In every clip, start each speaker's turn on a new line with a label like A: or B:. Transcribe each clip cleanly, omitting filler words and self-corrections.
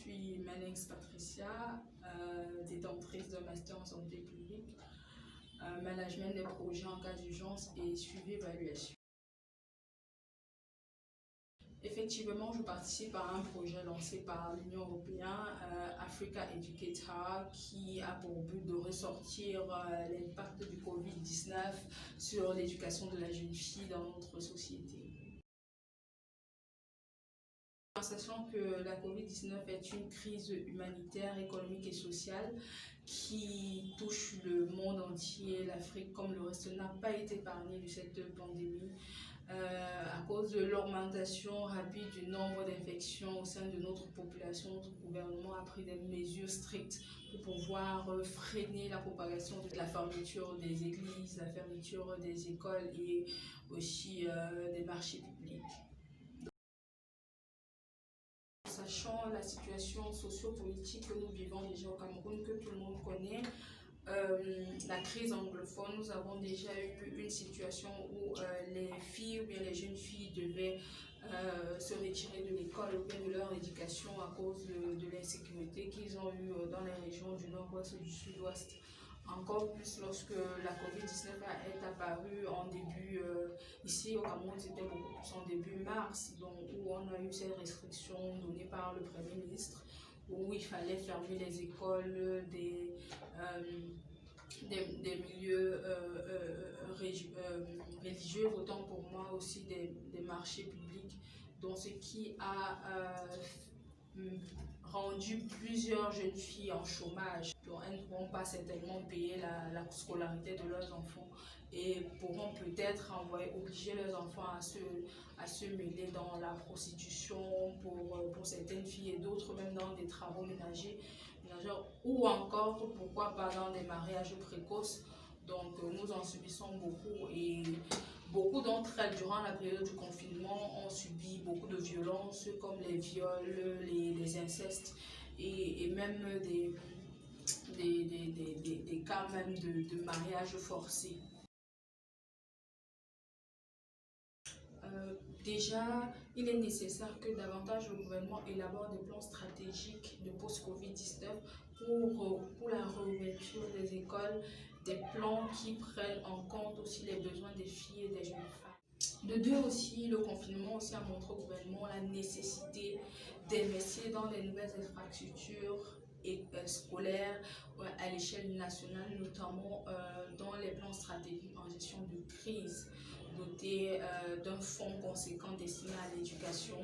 A: suis Manix Patricia, détentrice d'un master en santé publique, management des projets en cas d'urgence et suivi évaluation. Effectivement, je participe à un projet lancé par l'Union européenne, Africa Educator, qui a pour but de ressortir l'impact du Covid-19 sur l'éducation de la jeune fille dans notre société. Sachant que la Covid-19 est une crise humanitaire, économique et sociale qui touche le monde entier, l'Afrique comme le reste n'a pas été épargnée de cette pandémie. À cause de l'augmentation rapide du nombre d'infections au sein de notre population, notre gouvernement a pris des mesures strictes pour pouvoir freiner la propagation de la fermeture des églises, la fermeture des écoles et aussi des marchés publics. Sachant la situation socio-politique que nous vivons déjà au Cameroun, que tout le monde connaît, la crise anglophone, nous avons déjà eu une situation où les filles ou bien les jeunes filles devaient se retirer de l'école ou bien de leur éducation à cause de l'insécurité qu'ils ont eue dans les régions du nord-ouest et du sud-ouest. Encore plus lorsque la Covid-19 est apparue en début, ici au Cameroun, c'était beaucoup plus en début mars, donc, où on a eu ces restrictions données par le Premier ministre, où il fallait fermer les écoles, des milieux religieux, autant pour moi aussi des marchés publics, donc ce qui a rendu plusieurs jeunes filles en chômage. Donc elles ne pourront pas certainement payer la scolarité de leurs enfants et pourront peut-être obliger leurs enfants à se mêler dans la prostitution pour certaines filles et d'autres même dans des travaux ménagers ou encore, pourquoi pas, dans des mariages précoces. Donc nous en subissons beaucoup et beaucoup d'entre elles, durant la période du confinement, ont subi beaucoup de violences comme les viols, les incestes et même des cas même de mariage forcé. Déjà, il est nécessaire que davantage le gouvernement élabore des plans stratégiques de post-Covid-19 pour la réouverture des écoles, des plans qui prennent en compte aussi les besoins des filles et des jeunes femmes. De deux aussi, le confinement aussi a montré au gouvernement la nécessité d'investir dans des nouvelles infrastructures scolaires à l'échelle nationale, notamment dans les plans stratégiques en gestion de crise, doté d'un fonds conséquent destiné à l'éducation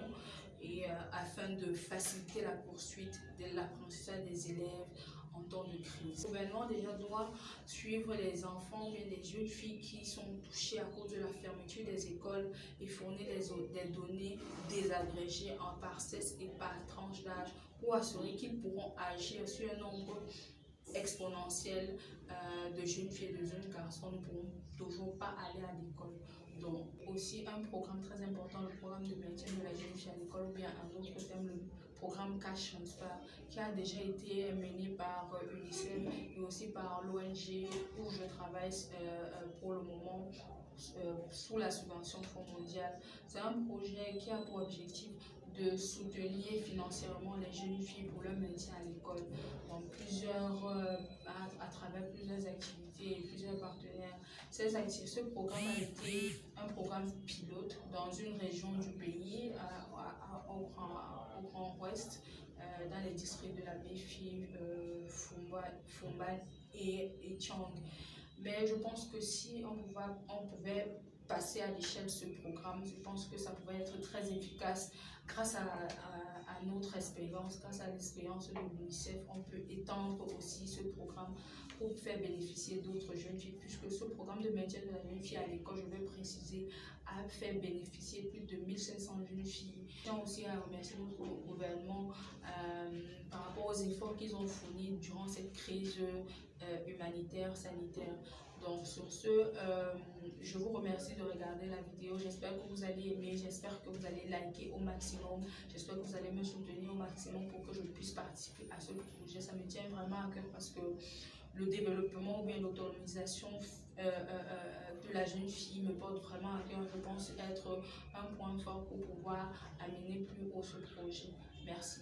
A: et afin de faciliter la poursuite de l'apprentissage des élèves en temps de crise. Le gouvernement déjà doit suivre les enfants, bien les jeunes filles qui sont touchées à cause de la fermeture des écoles et fournir des données désagrégées par sexe et par tranche d'âge pour assurer qu'ils pourront agir sur un nombre exponentiel de jeunes filles et de jeunes garçons ne pourront toujours pas aller à l'école. Donc aussi un programme très important, le programme de maintien de la jeune fille à l'école, ou bien un autre thème, le programme Cash Transfer, qui a déjà été mené par UNICEF et aussi par l'ONG où je travaille pour le moment sous la subvention Fonds mondial. C'est un projet qui a pour objectif de soutenir financièrement les jeunes filles pour leur maintien à l'école. Donc à travers plusieurs activités et plusieurs partenaires. Ce programme a été un programme pilote dans une région du pays, au Grand Ouest, dans les districts de la Béfi, Fombal et Tiang. Mais je pense que si on pouvait passer à l'échelle ce programme, je pense que ça pouvait être très efficace grâce à notre expérience, grâce à l'expérience de l'UNICEF. On peut étendre aussi ce programme pour faire bénéficier d'autres jeunes filles, puisque ce programme de maintien de la jeune fille à l'école, je vais préciser, a fait bénéficier plus de 1500 jeunes filles. Je tiens aussi à remercier notre gouvernement par rapport aux efforts qu'ils ont fournis durant cette crise humanitaire, sanitaire. Donc sur ce, je vous remercie de regarder la vidéo. J'espère que vous allez aimer, j'espère que vous allez liker au maximum, j'espère que vous allez me soutenir au maximum pour que je puisse participer à ce projet. Ça me tient vraiment à cœur parce que le développement ou bien l'autonomisation de la jeune fille me porte vraiment à cœur. Je pense être un point fort pour pouvoir amener plus haut ce projet. Merci.